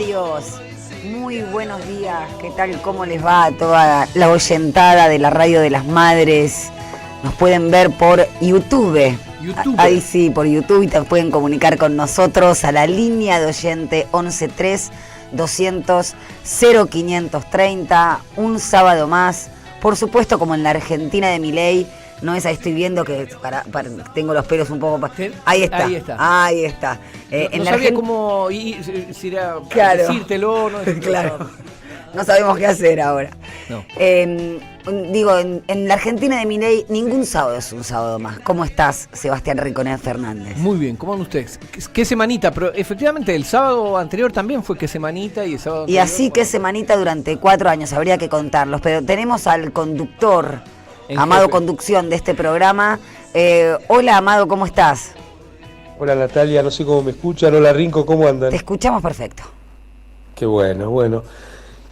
Sagitarios, muy buenos días, ¿qué tal? ¿Cómo les va a toda la oyentada de la Radio de las Madres? Nos pueden ver por YouTube. Ahí sí, por YouTube, y te pueden comunicar con nosotros a la línea de oyente 113 200 0530, un sábado más, por supuesto como en la Argentina de Milei. No es ahí, estoy viendo que tengo los pelos un poco. Ahí está. Ahí está. No sabía cómo si era claro, decírtelo, no claro. No sabemos qué hacer ahora. No. Digo, en la Argentina de Milei ningún sábado es un sábado más. ¿Cómo estás, Sebastián Rinconés Fernández? Muy bien, ¿cómo van ustedes? ¿Qué semanita? Pero efectivamente el sábado anterior también fue qué semanita y el sábado anterior, así qué semanita durante 4 años, habría que contarlos. Pero tenemos al conductor, Amado jefe. Conducción de este programa. Hola, Amado, ¿cómo estás? Hola, Natalia, no sé cómo me escuchan. Hola, Rinco, ¿cómo andan? Te escuchamos perfecto. Qué bueno.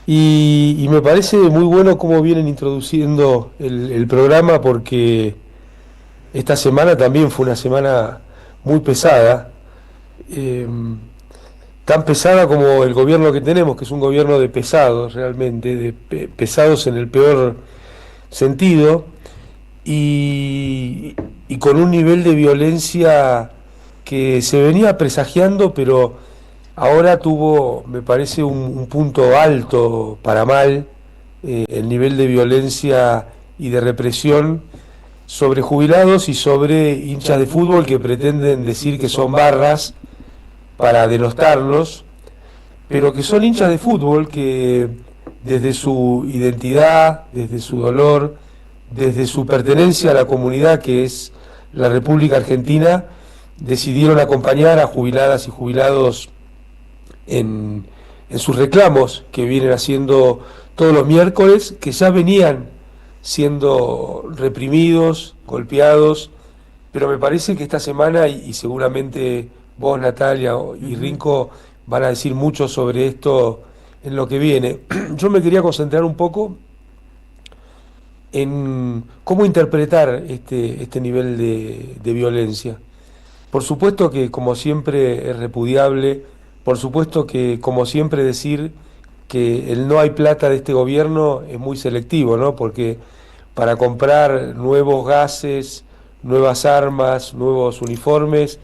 Y me parece muy bueno cómo vienen introduciendo el programa, porque esta semana también fue una semana muy pesada. Tan pesada como el gobierno que tenemos, que es un gobierno de pesados realmente, pesados en el peor sentido, y con un nivel de violencia que se venía presagiando, pero ahora tuvo, me parece, un punto alto para mal, el nivel de violencia y de represión sobre jubilados y sobre hinchas de fútbol que pretenden decir que son barras para denostarlos, pero que son hinchas de fútbol que desde su identidad, desde su dolor, desde su pertenencia a la comunidad que es la República Argentina, decidieron acompañar a jubiladas y jubilados en sus reclamos que vienen haciendo todos los miércoles, que ya venían siendo reprimidos, golpeados, pero me parece que esta semana, y seguramente vos, Natalia, y Rinco van a decir mucho sobre esto en lo que viene, yo me quería concentrar un poco en cómo interpretar este nivel de violencia. Por supuesto que, como siempre, es repudiable. Por supuesto que, como siempre, decir que el no hay plata de este gobierno es muy selectivo, ¿no? Porque para comprar nuevos gases, nuevas armas, nuevos uniformes,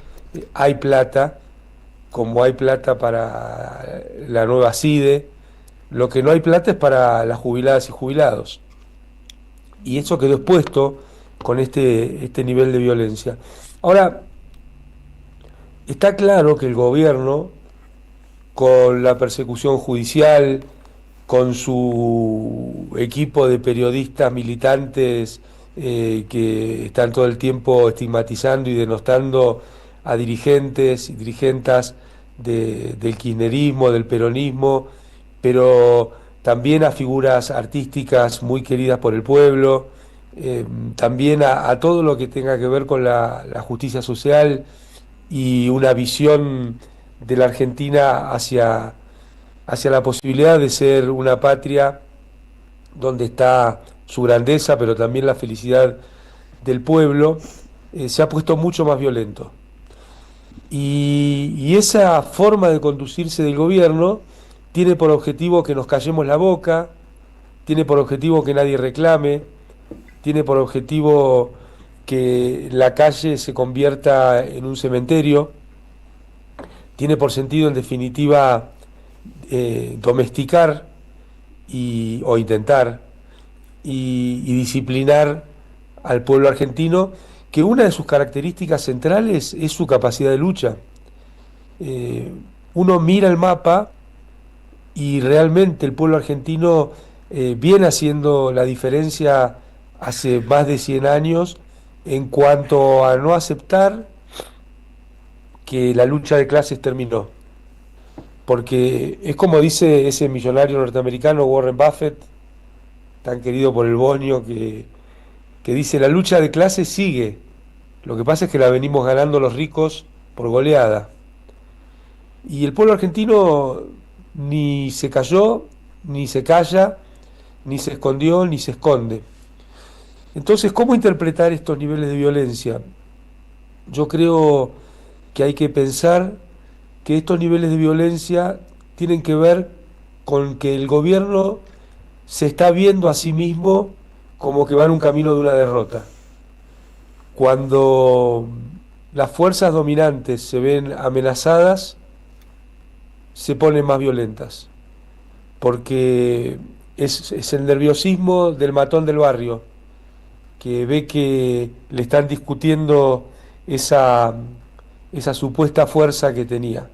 hay plata, como hay plata para la nueva CIDE. Lo que no hay plata es para las jubiladas y jubilados. Y eso quedó expuesto con este nivel de violencia. Ahora, está claro que el gobierno, con la persecución judicial, con su equipo de periodistas militantes que están todo el tiempo estigmatizando y denostando a dirigentes y dirigentas del kirchnerismo, del peronismo, pero también a figuras artísticas muy queridas por el pueblo, también a todo lo que tenga que ver con la justicia social y una visión de la Argentina hacia la posibilidad de ser una patria donde está su grandeza, pero también la felicidad del pueblo, se ha puesto mucho más violento. Y esa forma de conducirse del gobierno tiene por objetivo que nos callemos la boca, tiene por objetivo que nadie reclame, tiene por objetivo que la calle se convierta en un cementerio, tiene por sentido, en definitiva, domesticar o intentar y disciplinar al pueblo argentino, que una de sus características centrales es su capacidad de lucha. Uno mira el mapa y realmente el pueblo argentino viene haciendo la diferencia hace más de 100 años en cuanto a no aceptar que la lucha de clases terminó. Porque es como dice ese millonario norteamericano Warren Buffett, tan querido por el Bonio, que dice: la lucha de clases sigue, lo que pasa es que la venimos ganando los ricos por goleada. Y el pueblo argentino ni se cayó, ni se calla, ni se escondió, ni se esconde. Entonces, ¿cómo interpretar estos niveles de violencia? Yo creo que hay que pensar que estos niveles de violencia tienen que ver con que el gobierno se está viendo a sí mismo como que va en un camino de una derrota. Cuando las fuerzas dominantes se ven amenazadas, se ponen más violentas, porque es el nerviosismo del matón del barrio, que ve que le están discutiendo esa supuesta fuerza que tenía.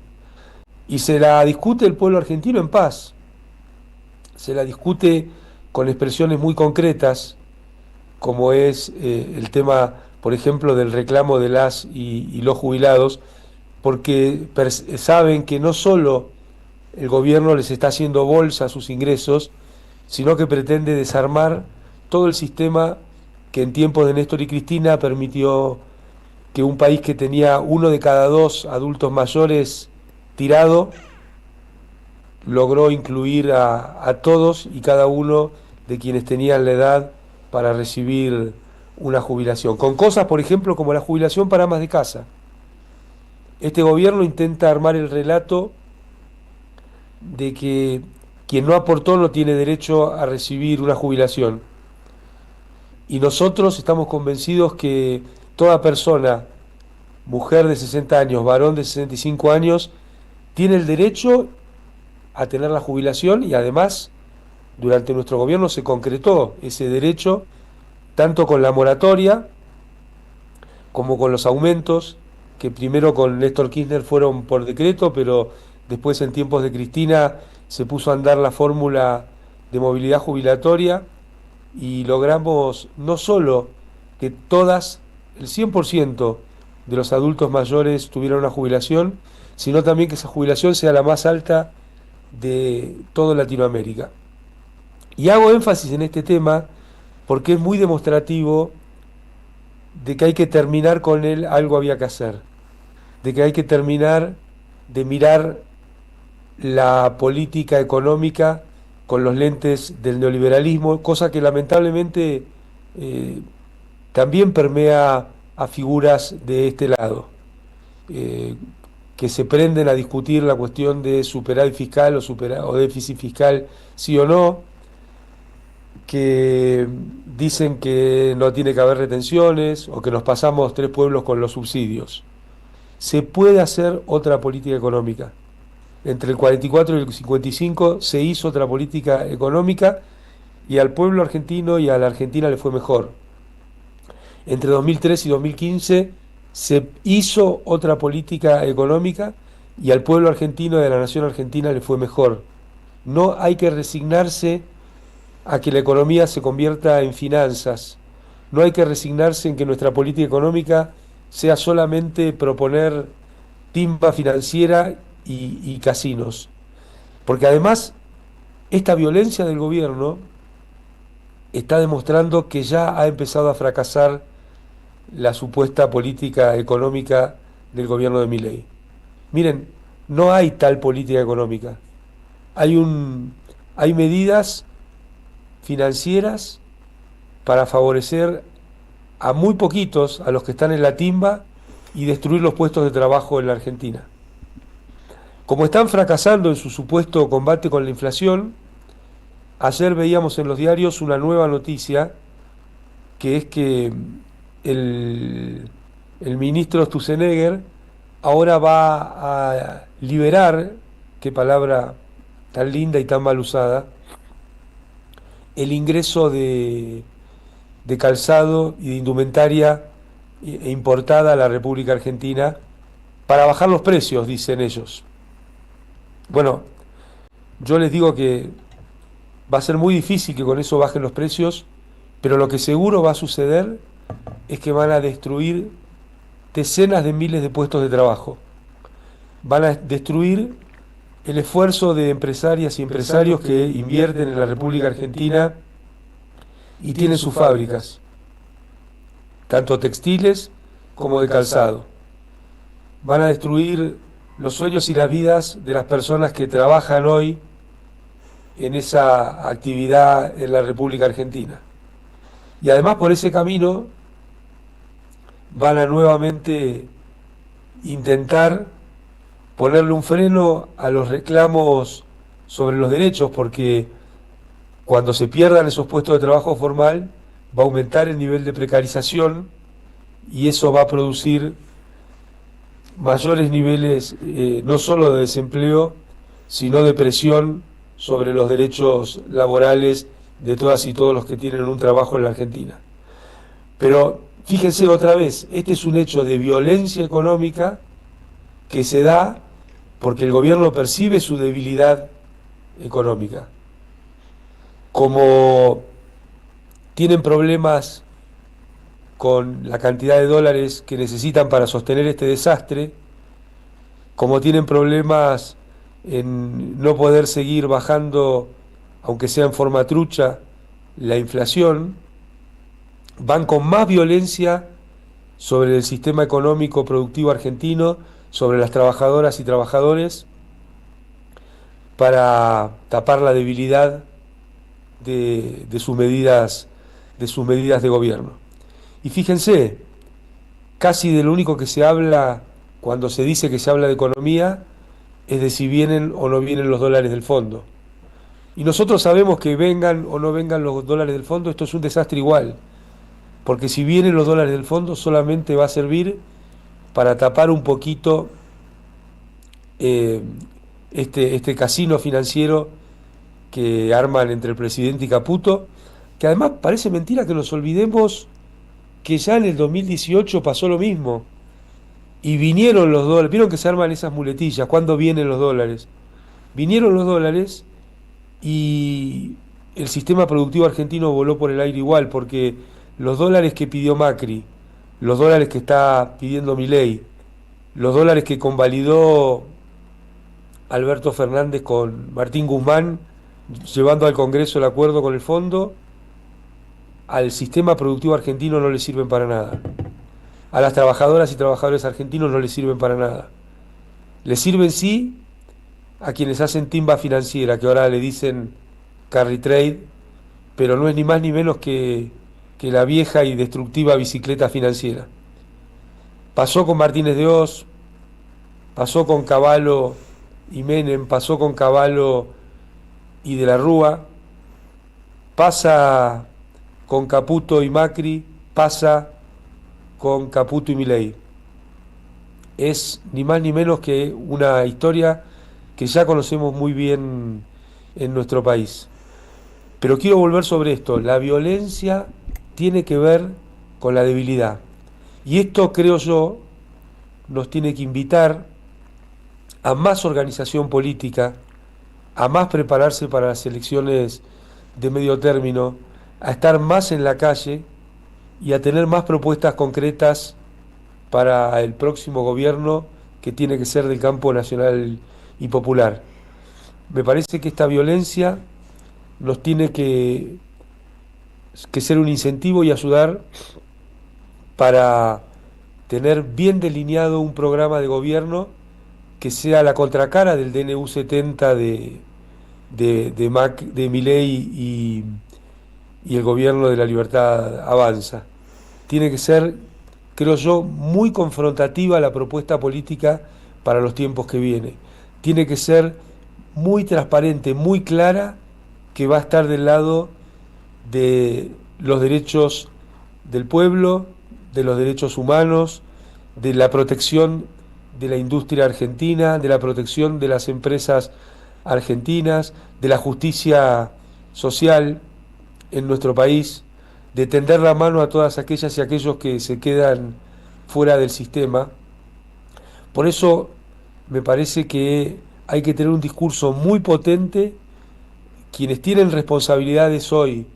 Y se la discute el pueblo argentino en paz, se la discute con expresiones muy concretas, como es el tema, por ejemplo, del reclamo de las y los jubilados, porque saben que no solo el gobierno les está haciendo bolsa a sus ingresos, sino que pretende desarmar todo el sistema que en tiempos de Néstor y Cristina permitió que un país que tenía 1 de cada 2 adultos mayores tirado, logró incluir a todos y cada uno de quienes tenían la edad para recibir una jubilación. Con cosas, por ejemplo, como la jubilación para amas de casa. Este gobierno intenta armar el relato de que quien no aportó no tiene derecho a recibir una jubilación. Y nosotros estamos convencidos que toda persona, mujer de 60 años, varón de 65 años, tiene el derecho a tener la jubilación y además durante nuestro gobierno se concretó ese derecho tanto con la moratoria como con los aumentos que primero con Néstor Kirchner fueron por decreto, pero después en tiempos de Cristina se puso a andar la fórmula de movilidad jubilatoria y logramos no solo que el 100% de los adultos mayores tuvieran una jubilación, sino también que esa jubilación sea la más alta de toda Latinoamérica. Y hago énfasis en este tema porque es muy demostrativo de que hay que terminar con él, algo había que hacer, de que hay que terminar de mirar la política económica con los lentes del neoliberalismo, cosa que lamentablemente también permea a figuras de este lado, eh, que se prenden a discutir la cuestión de superávit fiscal o déficit fiscal, sí o no, que dicen que no tiene que haber retenciones o que nos pasamos 3 pueblos con los subsidios. Se puede hacer otra política económica. Entre el 44 y el 55 se hizo otra política económica y al pueblo argentino y a la Argentina le fue mejor. Entre 2003 y 2015 se hizo otra política económica y al pueblo argentino y a la nación argentina le fue mejor. No hay que resignarse a que la economía se convierta en finanzas. No hay que resignarse en que nuestra política económica sea solamente proponer timba financiera y casinos. Porque además, esta violencia del gobierno está demostrando que ya ha empezado a fracasar la supuesta política económica del gobierno de Milei. Miren, no hay tal política económica. Hay medidas financieras para favorecer a muy poquitos, a los que están en la timba, y destruir los puestos de trabajo en la Argentina. Como están fracasando en su supuesto combate con la inflación, ayer veíamos en los diarios una nueva noticia, que es que el ministro Sturzenegger ahora va a liberar, qué palabra tan linda y tan mal usada, el ingreso de calzado y de indumentaria importada a la República Argentina para bajar los precios, dicen ellos. Bueno, yo les digo que va a ser muy difícil que con eso bajen los precios, pero lo que seguro va a suceder es que van a destruir decenas de miles de puestos de trabajo. Van a destruir el esfuerzo de empresarias y empresarios que invierten en la República Argentina y tienen sus fábricas, tanto textiles como de calzado. Van a destruir los sueños y las vidas de las personas que trabajan hoy en esa actividad en la República Argentina. Y además por ese camino van a nuevamente intentar ponerle un freno a los reclamos sobre los derechos, porque cuando se pierdan esos puestos de trabajo formal, va a aumentar el nivel de precarización y eso va a producir mayores niveles no solo de desempleo, sino de presión sobre los derechos laborales de todas y todos los que tienen un trabajo en la Argentina. Pero fíjense otra vez, este es un hecho de violencia económica que se da porque el gobierno percibe su debilidad económica. Como tienen problemas con la cantidad de dólares que necesitan para sostener este desastre, como tienen problemas en no poder seguir bajando, aunque sea en forma trucha, la inflación, van con más violencia sobre el sistema económico productivo argentino, sobre las trabajadoras y trabajadores, para tapar la debilidad de sus medidas de gobierno. Y fíjense, casi de lo único que se habla cuando se dice que se habla de economía es de si vienen o no vienen los dólares del fondo. Y nosotros sabemos que vengan o no vengan los dólares del fondo, esto es un desastre igual, porque si vienen los dólares del fondo solamente va a servir para tapar un poquito este casino financiero que arman entre el presidente y Caputo, que además parece mentira que nos olvidemos que ya en el 2018 pasó lo mismo, y vinieron los dólares, vieron que se arman esas muletillas, ¿cuándo vienen los dólares? Vinieron los dólares y el sistema productivo argentino voló por el aire igual, porque los dólares que pidió Macri, los dólares que está pidiendo Milei, los dólares que convalidó Alberto Fernández con Martín Guzmán, llevando al Congreso el acuerdo con el fondo, al sistema productivo argentino no le sirven para nada. A las trabajadoras y trabajadores argentinos no les sirven para nada. Les sirven sí a quienes hacen timba financiera, que ahora le dicen carry trade, pero no es ni más ni menos que la vieja y destructiva bicicleta financiera. Pasó con Martínez de Oz, pasó con Cavallo y Menem, pasó con Cavallo y de la Rúa, pasa con Caputo y Macri, pasa con Caputo y Milei. Es ni más ni menos que una historia que ya conocemos muy bien en nuestro país. Pero quiero volver sobre esto. La violencia tiene que ver con la debilidad. Y esto, creo yo, nos tiene que invitar a más organización política, a más prepararse para las elecciones de medio término, a estar más en la calle y a tener más propuestas concretas para el próximo gobierno, que tiene que ser del campo nacional y popular. Me parece que esta violencia nos tiene que ser un incentivo y ayudar para tener bien delineado un programa de gobierno que sea la contracara del DNU 70 de Milei y el gobierno de la Libertad Avanza. Tiene que ser, creo yo, muy confrontativa la propuesta política para los tiempos que vienen. Tiene que ser muy transparente, muy clara, que va a estar del lado de los derechos del pueblo, de los derechos humanos, de la protección de la industria argentina, de la protección de las empresas argentinas, de la justicia social en nuestro país, de tender la mano a todas aquellas y aquellos que se quedan fuera del sistema. Por eso me parece que hay que tener un discurso muy potente. Quienes tienen responsabilidades hoy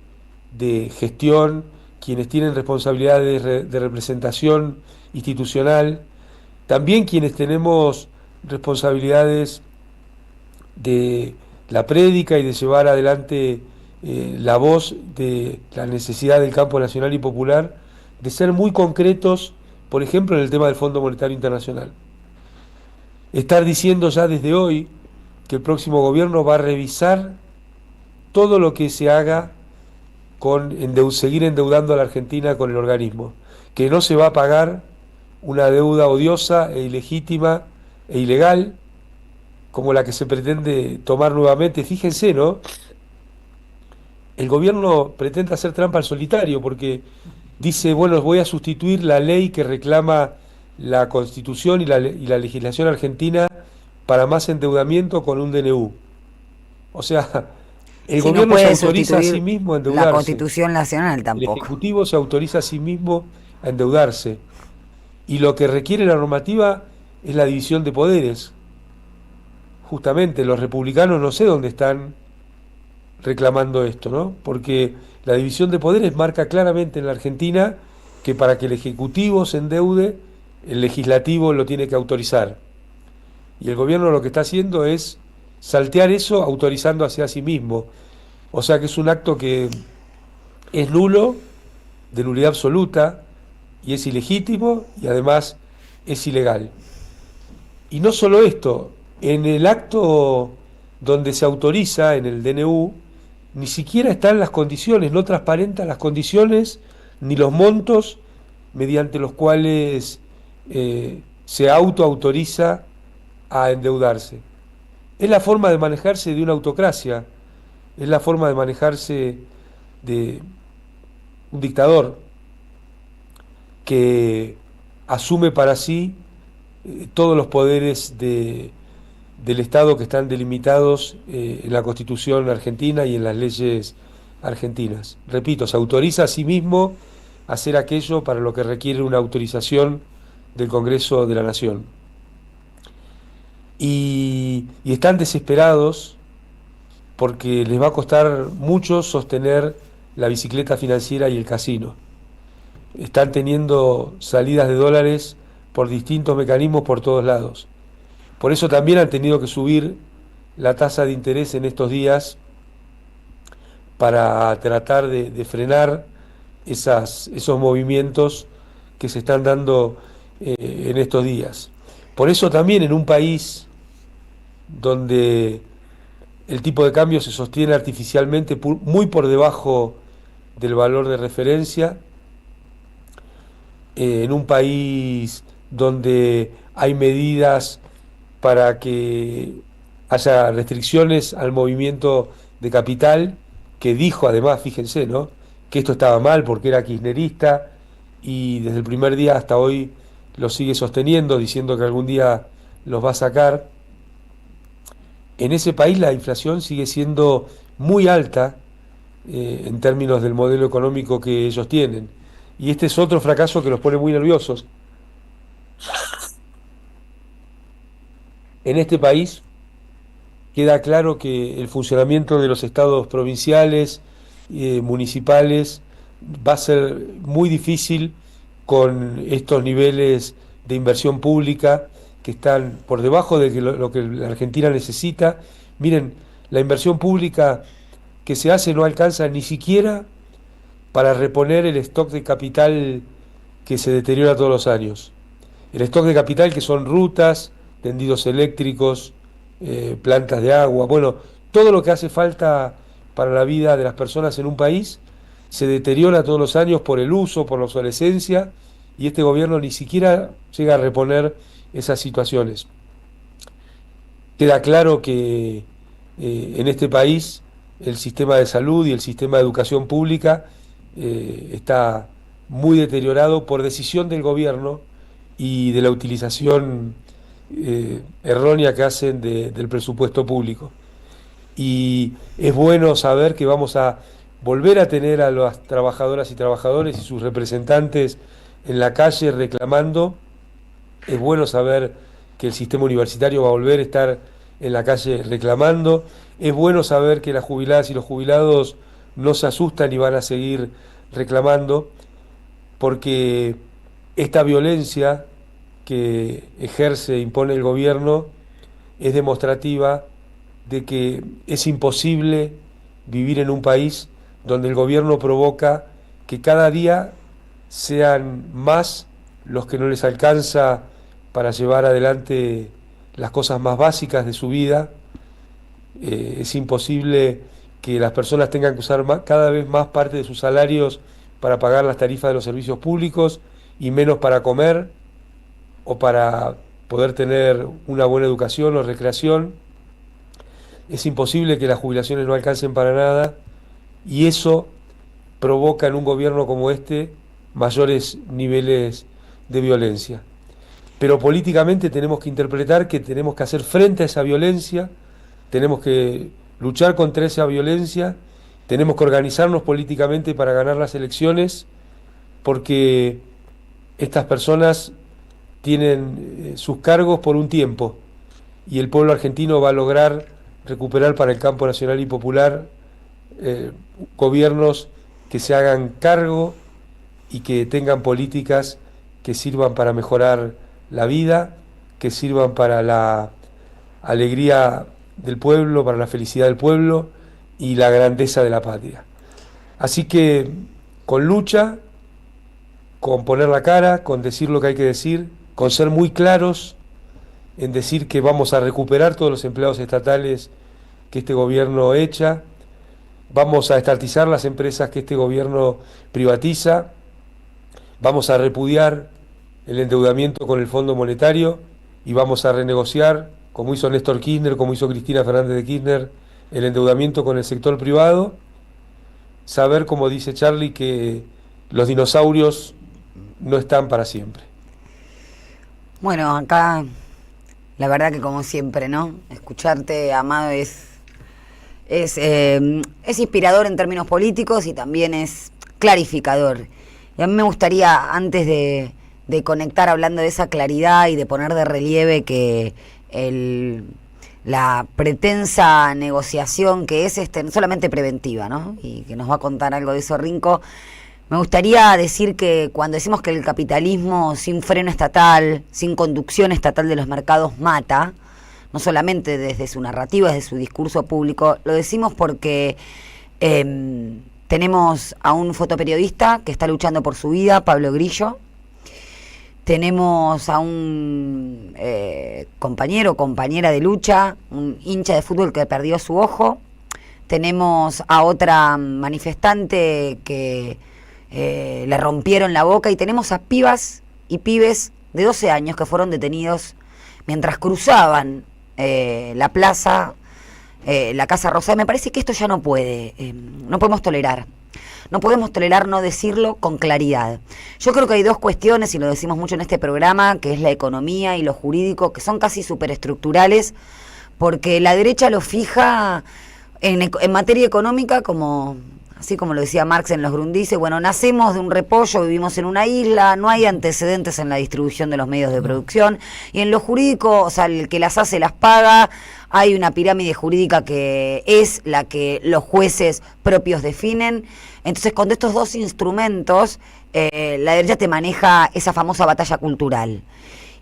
de gestión, quienes tienen responsabilidades de representación institucional, también quienes tenemos responsabilidades de la prédica y de llevar adelante la voz de la necesidad del campo nacional y popular, de ser muy concretos, por ejemplo, en el tema del Fondo Monetario Internacional. Estar diciendo ya desde hoy que el próximo gobierno va a revisar todo lo que se haga con seguir endeudando a la Argentina con el organismo, que no se va a pagar una deuda odiosa e ilegítima e ilegal, como la que se pretende tomar nuevamente. Fíjense, ¿no? El gobierno pretende hacer trampa al solitario porque dice, bueno, voy a sustituir la ley que reclama la Constitución y la legislación argentina para más endeudamiento con un DNU. O sea, el Si no gobierno se puede autoriza a sí sustituir mismo a la endeudarse, Constitución Nacional el tampoco. Ejecutivo se autoriza a sí mismo a endeudarse, y lo que requiere la normativa es la división de poderes. Justamente los republicanos no sé dónde están reclamando esto, ¿no? Porque la división de poderes marca claramente en la Argentina que para que el Ejecutivo se endeude, el Legislativo lo tiene que autorizar. Y el gobierno lo que está haciendo es saltear eso autorizando hacia sí mismo. O sea que es un acto que es nulo, de nulidad absoluta, y es ilegítimo y además es ilegal. Y no solo esto, en el acto donde se autoriza, en el DNU, ni siquiera están las condiciones, no transparentan las condiciones ni los montos mediante los cuales se autoautoriza a endeudarse. Es la forma de manejarse de una autocracia, es la forma de manejarse de un dictador que asume para sí todos los poderes del Estado que están delimitados en la Constitución argentina y en las leyes argentinas. Repito, se autoriza a sí mismo a hacer aquello para lo que requiere una autorización del Congreso de la Nación. Y están desesperados porque les va a costar mucho sostener la bicicleta financiera y el casino. Están teniendo salidas de dólares por distintos mecanismos por todos lados. Por eso también han tenido que subir la tasa de interés en estos días para tratar de frenar esos movimientos que se están dando en estos días. Por eso también en un país donde el tipo de cambio se sostiene artificialmente muy por debajo del valor de referencia, en un país donde hay medidas para que haya restricciones al movimiento de capital, que dijo además, fíjense, ¿no?, que esto estaba mal porque era kirchnerista y desde el primer día hasta hoy lo sigue sosteniendo, diciendo que algún día los va a sacar. En ese país la inflación sigue siendo muy alta en términos del modelo económico que ellos tienen. Y este es otro fracaso que los pone muy nerviosos. En este país queda claro que el funcionamiento de los estados provinciales, municipales, va a ser muy difícil con estos niveles de inversión pública que están por debajo de lo que la Argentina necesita. Miren, la inversión pública que se hace no alcanza ni siquiera para reponer el stock de capital que se deteriora todos los años. El stock de capital que son rutas, tendidos eléctricos, plantas de agua, bueno, todo lo que hace falta para la vida de las personas en un país se deteriora todos los años por el uso, por la obsolescencia, y este gobierno ni siquiera llega a reponer esas situaciones. Queda claro que en este país el sistema de salud y el sistema de educación pública está muy deteriorado por decisión del gobierno y de la utilización errónea que hacen del presupuesto público. Y es bueno saber que vamos a volver a tener a las trabajadoras y trabajadores y sus representantes en la calle reclamando. Es bueno saber que el sistema universitario va a volver a estar en la calle reclamando. Es bueno saber que las jubiladas y los jubilados no se asustan y van a seguir reclamando, porque esta violencia que ejerce e impone el gobierno es demostrativa de que es imposible vivir en un país donde el gobierno provoca que cada día sean más los que no les alcanza para llevar adelante las cosas más básicas de su vida. Es imposible que las personas tengan que usar cada vez más parte de sus salarios para pagar las tarifas de los servicios públicos y menos para comer o para poder tener una buena educación o recreación. es imposible que las jubilaciones no alcancen para nada, y eso provoca en un gobierno como este mayores niveles de violencia. Pero políticamente tenemos que interpretar que tenemos que hacer frente a esa violencia, tenemos que luchar contra esa violencia, tenemos que organizarnos políticamente para ganar las elecciones, porque estas personas tienen sus cargos por un tiempo, y el pueblo argentino va a lograr recuperar para el campo nacional y popular gobiernos que se hagan cargo y que tengan políticas que sirvan para mejorar la vida, que sirvan para la alegría del pueblo, para la felicidad del pueblo y la grandeza de la patria. Así que con lucha, con poner la cara, con decir lo que hay que decir, con ser muy claros en decir que vamos a recuperar todos los empleados estatales que este gobierno echa, vamos a estatizar las empresas que este gobierno privatiza, vamos a repudiar el endeudamiento con el Fondo Monetario y vamos a renegociar, como hizo Néstor Kirchner, como hizo Cristina Fernández de Kirchner, el endeudamiento con el sector privado, saber, como dice Charlie, que los dinosaurios no están para siempre. Bueno, acá la verdad que como siempre, ¿no? Escucharte, Amado, es inspirador en términos políticos y también es clarificador. Y a mí me gustaría, antes de conectar hablando de esa claridad y de poner de relieve que la pretensa negociación que es no solamente preventiva, ¿no? Y que nos va a contar algo de eso Rinco. Me gustaría decir que cuando decimos que el capitalismo sin freno estatal, sin conducción estatal de los mercados mata, no solamente desde su narrativa, desde su discurso público, lo decimos porque tenemos a un fotoperiodista que está luchando por su vida, Pablo Grillo. Tenemos a un compañero o compañera de lucha, un hincha de fútbol que perdió su ojo. Tenemos a otra manifestante que le rompieron la boca. Y tenemos a pibas y pibes de 12 años que fueron detenidos mientras cruzaban la plaza, la Casa Rosada. Me parece que esto ya no podemos tolerar. No podemos tolerar no decirlo con claridad. Yo creo que hay dos cuestiones, y lo decimos mucho en este programa, que es la economía y lo jurídico, que son casi superestructurales, porque la derecha lo fija en materia económica como... Así como lo decía Marx en Los Grundices, bueno, nacemos de un repollo, vivimos en una isla, no hay antecedentes en la distribución de los medios de producción, y en lo jurídico, o sea, el que las hace las paga, hay una pirámide jurídica que es la que los jueces propios definen. Entonces, con estos dos instrumentos, la derecha te maneja esa famosa batalla cultural.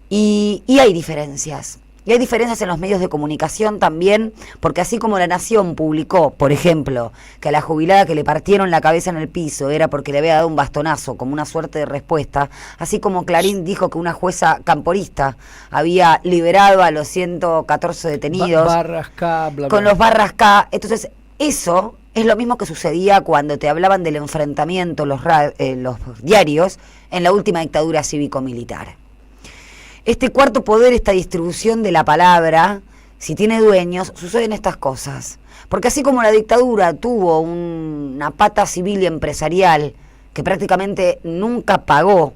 Y hay diferencias. Y hay diferencias en los medios de comunicación también, porque así como La Nación publicó, por ejemplo, que a la jubilada que le partieron la cabeza en el piso era porque le había dado un bastonazo como una suerte de respuesta, así como Clarín dijo que una jueza camporista había liberado a los 114 detenidos barras K, bla, bla, con los barras K. Entonces, eso es lo mismo que sucedía cuando te hablaban del enfrentamiento los diarios en la última dictadura cívico-militar. Este cuarto poder, esta distribución de la palabra, si tiene dueños, suceden estas cosas. Porque así como la dictadura tuvo una pata civil y empresarial que prácticamente nunca pagó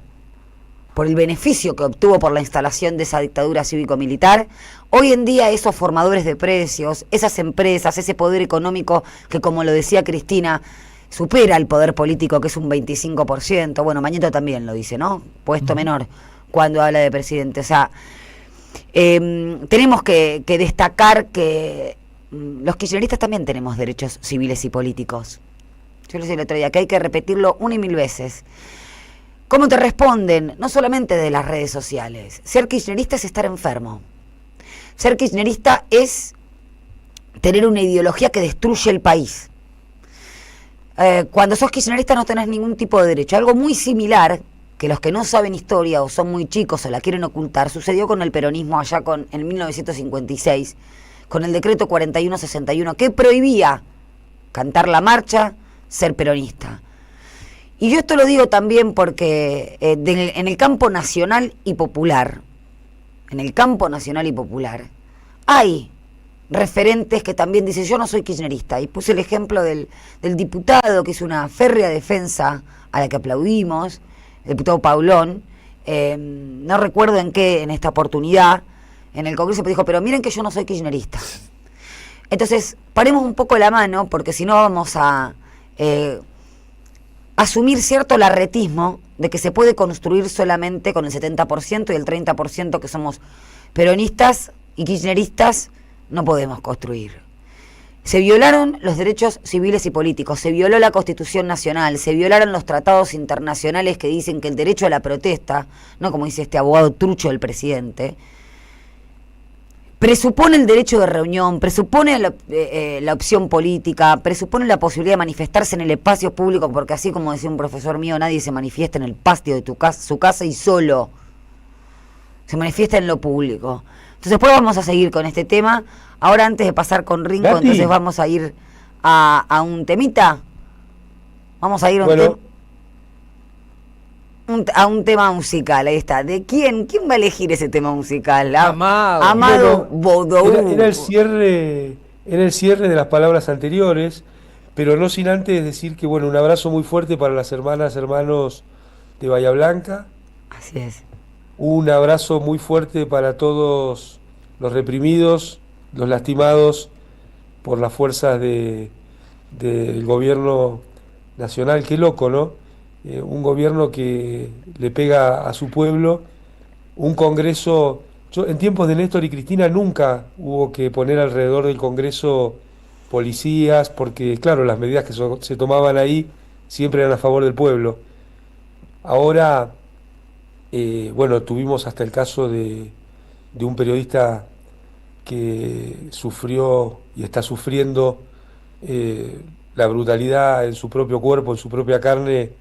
por el beneficio que obtuvo por la instalación de esa dictadura cívico-militar, hoy en día esos formadores de precios, esas empresas, ese poder económico que, como lo decía Cristina, supera el poder político, que es un 25%, bueno, Mañeto también lo dice, ¿no? Puesto menor cuando habla de presidente. O sea, tenemos que destacar que los kirchneristas también tenemos derechos civiles y políticos. Yo les decía el otro día que hay que repetirlo 1 y 1000 veces. ¿Cómo te responden? No solamente de las redes sociales. Ser kirchnerista es estar enfermo. Ser kirchnerista es tener una ideología que destruye el país. Cuando sos kirchnerista no tenés ningún tipo de derecho. Algo muy similar, que los que no saben historia o son muy chicos o la quieren ocultar, sucedió con el peronismo allá en 1956, con el decreto 4161, que prohibía cantar la marcha, ser peronista. Y yo esto lo digo también porque en el campo nacional y popular, hay referentes que también dicen yo no soy kirchnerista, y puse el ejemplo del diputado que hizo una férrea defensa a la que aplaudimos, el diputado Paulón, no recuerdo en esta oportunidad, en el Congreso, pero dijo, pero miren que yo no soy kirchnerista. Entonces, paremos un poco la mano, porque si no vamos a asumir cierto larretismo de que se puede construir solamente con el 70% y el 30% que somos peronistas y kirchneristas, no podemos construir. Se violaron los derechos civiles y políticos, se violó la Constitución Nacional, se violaron los tratados internacionales que dicen que el derecho a la protesta, no como dice este abogado trucho del presidente, presupone el derecho de reunión, presupone la opción política, presupone la posibilidad de manifestarse en el espacio público, porque así como decía un profesor mío, nadie se manifiesta en el patio de su casa y solo se manifiesta en lo público. Entonces después vamos a seguir con este tema. Ahora, antes de pasar con Rinco, Nati, entonces vamos a ir a un temita. Vamos a ir a un tema musical. Ahí está. ¿De quién? ¿Quién va a elegir ese tema musical? Amado Boudou. Era el cierre de las palabras anteriores, pero no sin antes decir que, bueno, un abrazo muy fuerte para las hermanos de Bahía Blanca. Así es. Un abrazo muy fuerte para todos los reprimidos, los lastimados por las fuerzas del gobierno nacional. Qué loco, ¿no? Un gobierno que le pega a su pueblo, un Congreso. En tiempos de Néstor y Cristina nunca hubo que poner alrededor del Congreso policías, porque claro, las medidas que se tomaban ahí siempre eran a favor del pueblo. Ahora, bueno, tuvimos hasta el caso de un periodista que sufrió y está sufriendo la brutalidad en su propio cuerpo, en su propia carne,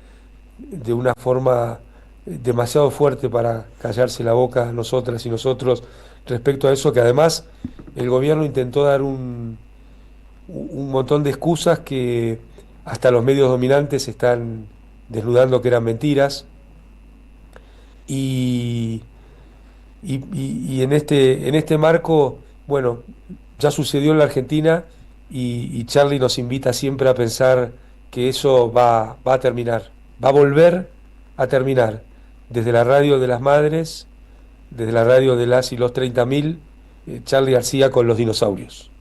de una forma demasiado fuerte para callarse la boca nosotras y nosotros respecto a eso, que además el gobierno intentó dar un montón de excusas que hasta los medios dominantes están desnudando que eran mentiras. Y en este marco, bueno, ya sucedió en la Argentina y Charlie nos invita siempre a pensar que eso va a terminar, va a volver a terminar. Desde la radio de las madres, desde la radio de las y los 30.000, Charlie García con los dinosaurios.